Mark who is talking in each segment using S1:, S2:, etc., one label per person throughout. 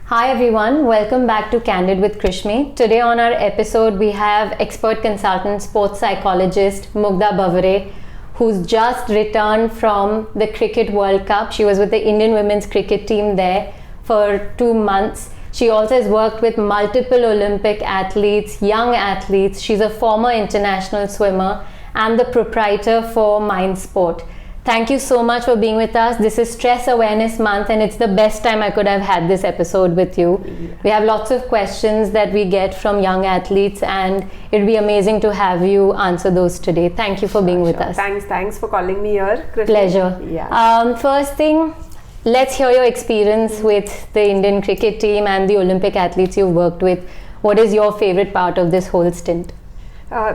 S1: Hi everyone, welcome back to Candid with Krushmi. Today on our episode we have expert consultant, sports psychologist Mugdha Bavare, who's just returned from the Cricket World Cup. She was with the Indian women's cricket team there for 2 months. She also has worked with multiple Olympic athletes, young athletes. She's a former international swimmer and the proprietor for Mindsports. Thank you so much for being with us. This is Stress Awareness Month and it's the best time I could have had this episode with you. We have lots of questions that we get from young athletes and it'd be amazing to have you answer those today. Thank you for being with us.
S2: Thanks for calling me here, Krushmi.
S1: Pleasure.
S2: Yeah.
S1: First thing, let's hear your experience with the Indian cricket team and the Olympic athletes you've worked with. What is your favorite part of this whole stint?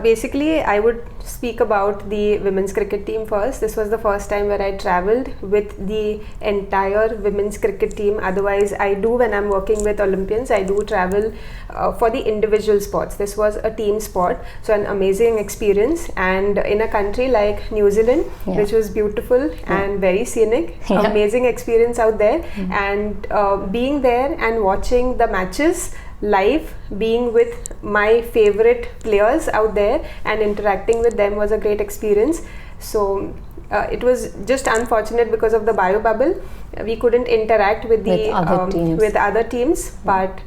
S2: Basically, I would speak about the women's cricket team first. This was the first time where I traveled with the entire women's cricket team. Otherwise, I do when I'm working with Olympians, I do travel for the individual sports. This was a team sport, so an amazing experience. And in a country like New Zealand, which was beautiful and very scenic, amazing experience out there. And being there and watching the matches live, being with my favorite players out there and interacting with them was a great experience. So it was just unfortunate because of the bio bubble. We couldn't interact with other teams, but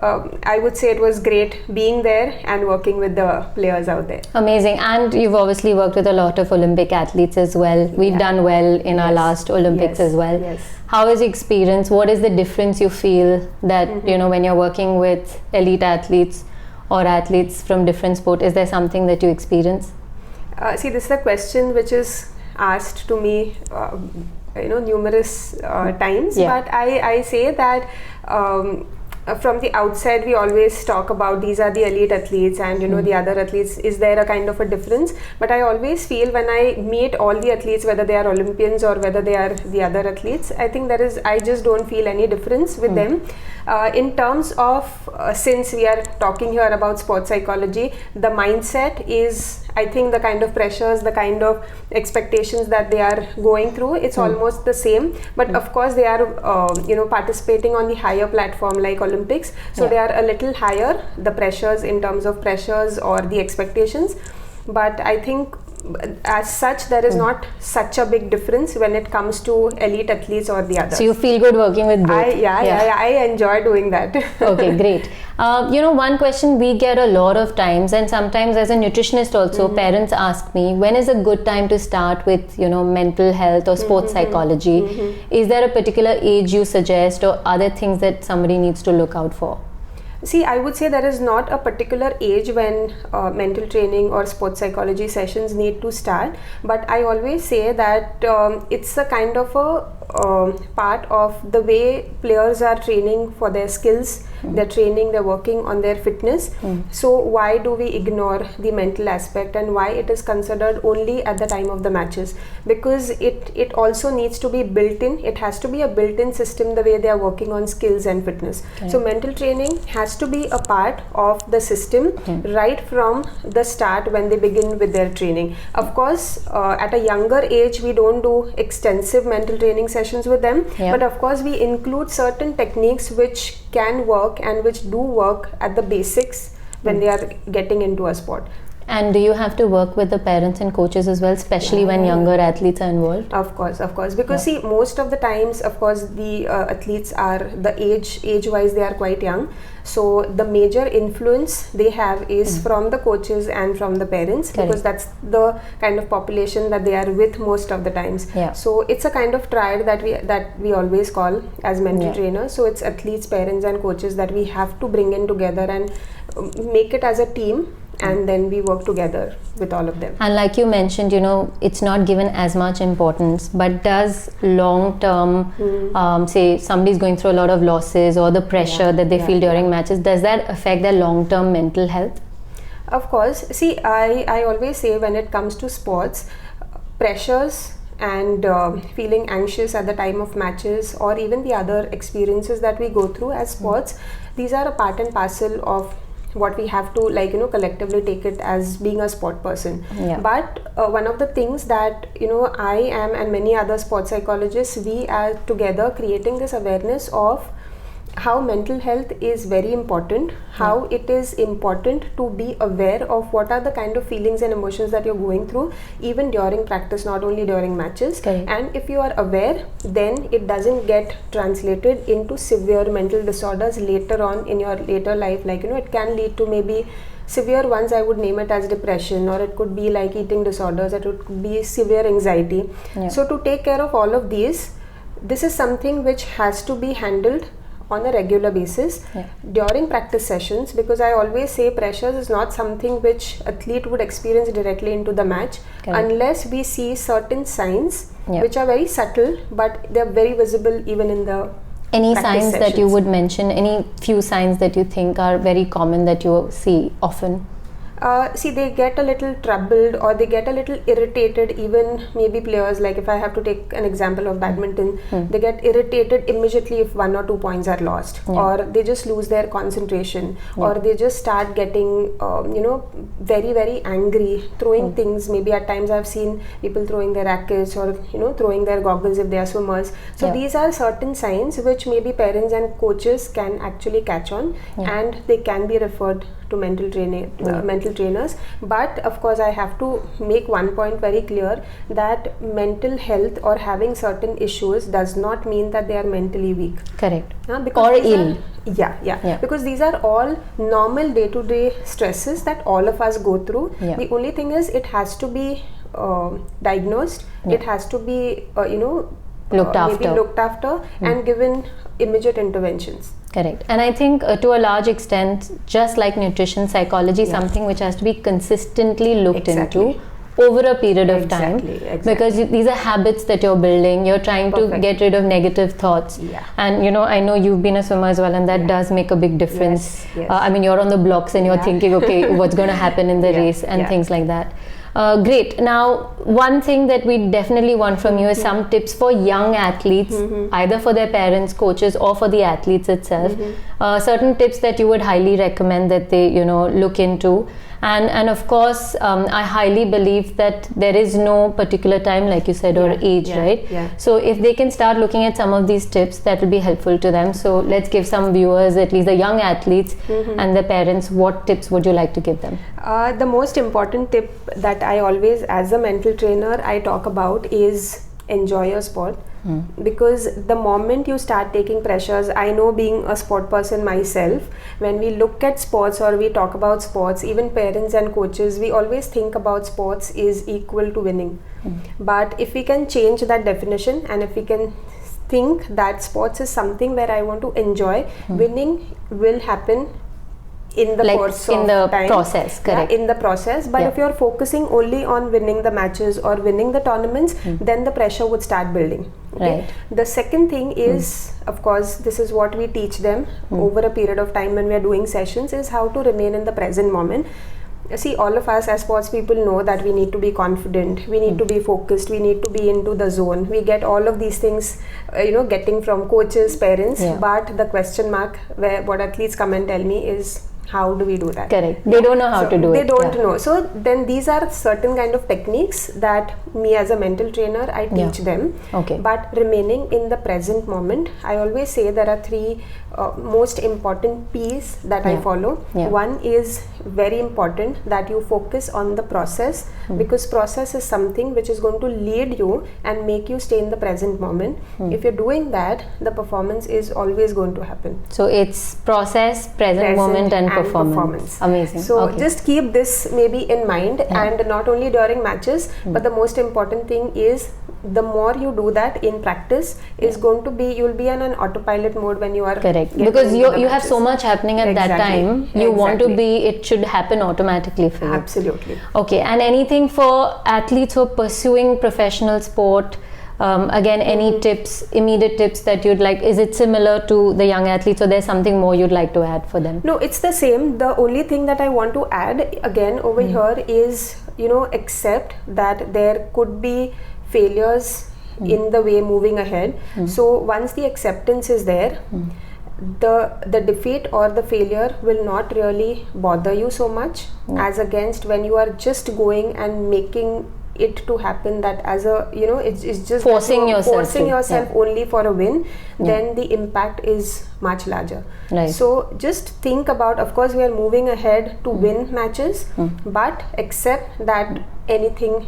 S2: I would say it was great being there and working with the players out there.
S1: Amazing. And you've obviously worked with a lot of Olympic athletes as well. We've done well in our last Olympics as well.
S2: Yes.
S1: How is the experience? What is the difference you feel that, you know, when you're working with elite athletes or athletes from different sports? Is there something that you experience?
S2: See, this is a question which is asked to me numerous times, but I say that from the outside we always talk about these are the elite athletes and the other athletes, is there a kind of a difference? But I always feel when I meet all the athletes, whether they are Olympians or whether they are the other athletes, I just don't feel any difference with them. In terms of since we are talking here about sports psychology, the mindset is, I think, the kind of pressures, the kind of expectations that they are going through, it's almost the same. But of course they are participating on the higher platform like Olympics, so they are a little higher, the pressures in terms of pressures or the expectations. But I think as such there is not such a big difference when it comes to elite athletes or the others.
S1: So you feel good working with both?
S2: I enjoy doing that.
S1: Okay, great. One question we get a lot of times, and sometimes as a nutritionist also, parents ask me, when is a good time to start with mental health or sports psychology? Is there a particular age you suggest, or other things that somebody needs to look out for?
S2: See, I would say there is not a particular age when mental training or sports psychology sessions need to start, but I always say that it's a kind of a part of the way players are training for their skills, they're training, they're working on their fitness. So why do we ignore the mental aspect, and why it is considered only at the time of the matches? Because it also needs to be built in. It has to be a built-in system, the way they are working on skills and fitness. So mental training has to be a part of the system right from the start when they begin with their training. Of course, at a younger age we don't do extensive mental training sessions with them, but of course we include certain techniques which can work and which do work at the basics when they are getting into a sport.
S1: And do you have to work with the parents and coaches as well, especially when younger athletes are involved?
S2: Of course, because see, most of the times, of course, the athletes are the age-wise they are quite young. So the major influence they have is from the coaches and from the parents, because that's the kind of population that they are with most of the times. So it's a kind of triad that we always call as mental trainers. So it's athletes, parents and coaches that we have to bring in together and make it as a team. And then we work together with all of them.
S1: And like you mentioned, it's not given as much importance, but does long-term, say somebody's going through a lot of losses or the pressure that they feel during matches, does that affect their long-term mental health?
S2: Of course. See, I always say when it comes to sports, pressures and feeling anxious at the time of matches, or even the other experiences that we go through as sports, these are a part and parcel of what we have to collectively take it as being a sport person. But one of the things that I am and many other sports psychologists, we are together creating this awareness of how mental health is very important, how it is important to be aware of what are the kind of feelings and emotions that you're going through, even during practice, not only during matches.
S1: Correct.
S2: And if you are aware, then it doesn't get translated into severe mental disorders later on in your later life. Like, it can lead to maybe severe ones, I would name it as depression, or it could be like eating disorders, it could be severe anxiety. So to take care of all of these, this is something which has to be handled on a regular basis during practice sessions, because I always say pressures is not something which athlete would experience directly into the match. Correct. Unless we see certain signs which are very subtle, but they are very visible even in the
S1: any signs sessions. That you would mention, any few signs that you think are very common that you see often?
S2: See, they get a little troubled, or they get a little irritated. Even maybe players, like if I have to take an example of badminton, they get irritated immediately if 1 or 2 points are lost, or they just lose their concentration, or they just start getting very, very angry, throwing things. Maybe at times I've seen people throwing their rackets, or throwing their goggles if they are swimmers. So these are certain signs which maybe parents and coaches can actually catch on, and they can be referred to mental trainers. But of course, I have to make one point very clear, that mental health or having certain issues does not mean that they are mentally weak.
S1: Correct. Or ill.
S2: Because these are all normal day-to-day stresses that all of us go through. The only thing is, it has to be diagnosed, it has to be looked after and given immediate interventions.
S1: Correct. And I think to a large extent, just like nutrition, psychology, something which has to be consistently looked into over a period of time. Because these are habits that you're building. You're trying to get rid of negative thoughts. And I know you've been a swimmer as well, and that does make a big difference. I mean, you're on the blocks and you're thinking, okay, what's going to happen in the race and things like that. Great. Now, one thing that we definitely want from you is some tips for young athletes, either for their parents, coaches, or for the athletes itself. Certain tips that you would highly recommend that they, look into. And of course, I highly believe that there is no particular time, like you said, or age, right? So if they can start looking at some of these tips, that will be helpful to them. So let's give some viewers, at least the young athletes and the parents, what tips would you like to give them?
S2: The most important tip that I always, as a mental trainer, I talk about is enjoy your sport. Because the moment you start taking pressures, I know, being a sport person myself, when we look at sports or we talk about sports, even parents and coaches, we always think about sports is equal to winning. But if we can change that definition, and if we can think that sports is something where I want to enjoy, winning will happen in the course of time,
S1: process. Correct.
S2: In the process. But if you're focusing only on winning the matches or winning the tournaments, then the pressure would start building. Okay? The second thing is, of course, this is what we teach them over a period of time when we are doing sessions, is how to remain in the present moment. See, all of us as sports people know that we need to be confident, we need to be focused, we need to be into the zone. We get all of these things, getting from coaches, parents, but the question mark, where what athletes come and tell me, is how do we do that?
S1: Correct. They don't know how to do it.
S2: They don't know. So then these are certain kind of techniques that me as a mental trainer, I teach them. But remaining in the present moment, I always say there are 3 most important P's that I follow. One is very important, that you focus on the process, because process is something which is going to lead you and make you stay in the present moment. If you're doing that, the performance is always going to happen.
S1: So it's process, present moment and performance. Amazing.
S2: So just keep this maybe in mind, and not only during matches, but the most important thing is, the more you do that in practice, is going to be, you'll be in an autopilot mode when you are
S1: because you have so much happening at that time. You want to be, it should happen automatically for you.
S2: Absolutely.
S1: Okay. And anything for athletes who are pursuing professional sport? Again, any tips, immediate tips that you'd like? Is it similar to the young athletes, or there's something more you'd like to add for them?
S2: No, it's the same. The only thing that I want to add again over here is, accept that there could be failures in the way moving ahead. So once the acceptance is there, the defeat or the failure will not really bother you so much, as against when you are just going and making it to happen that as a, it's just
S1: forcing yourself
S2: only for a win, then the impact is much larger.
S1: Right.
S2: So just think about, of course we are moving ahead to win matches, but accept that anything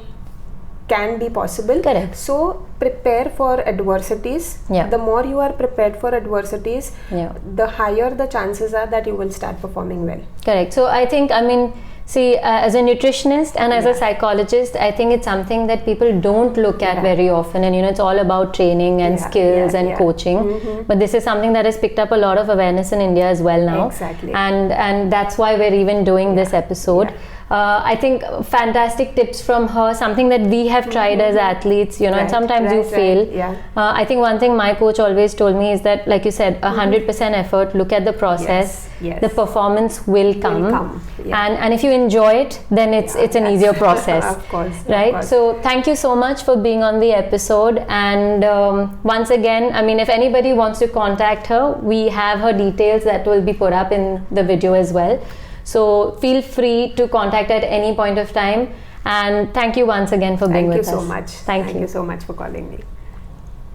S2: can be possible.
S1: Correct.
S2: So prepare for adversities. The more you are prepared for adversities, the higher the chances are that you will start performing well.
S1: Correct. So I think, see, as a nutritionist and as a psychologist, I think it's something that people don't look at very often, and it's all about training and skills and coaching. But this is something that has picked up a lot of awareness in India as well now.
S2: Exactly.
S1: And that's why we're even doing this episode. I think fantastic tips from her, something that we have tried as athletes, and sometimes you fail. I think one thing my coach always told me is that, like you said, 100% effort, look at the process, the performance will come. And if you enjoy it, then it's an easier process.
S2: Of course.
S1: Right?
S2: Of course.
S1: So thank you so much for being on the episode. And once again, if anybody wants to contact her, we have her details that will be put up in the video as well. So feel free to contact at any point of time. And thank you once again for being with us.
S2: Thank you so much.
S1: Thank you
S2: so much for calling me.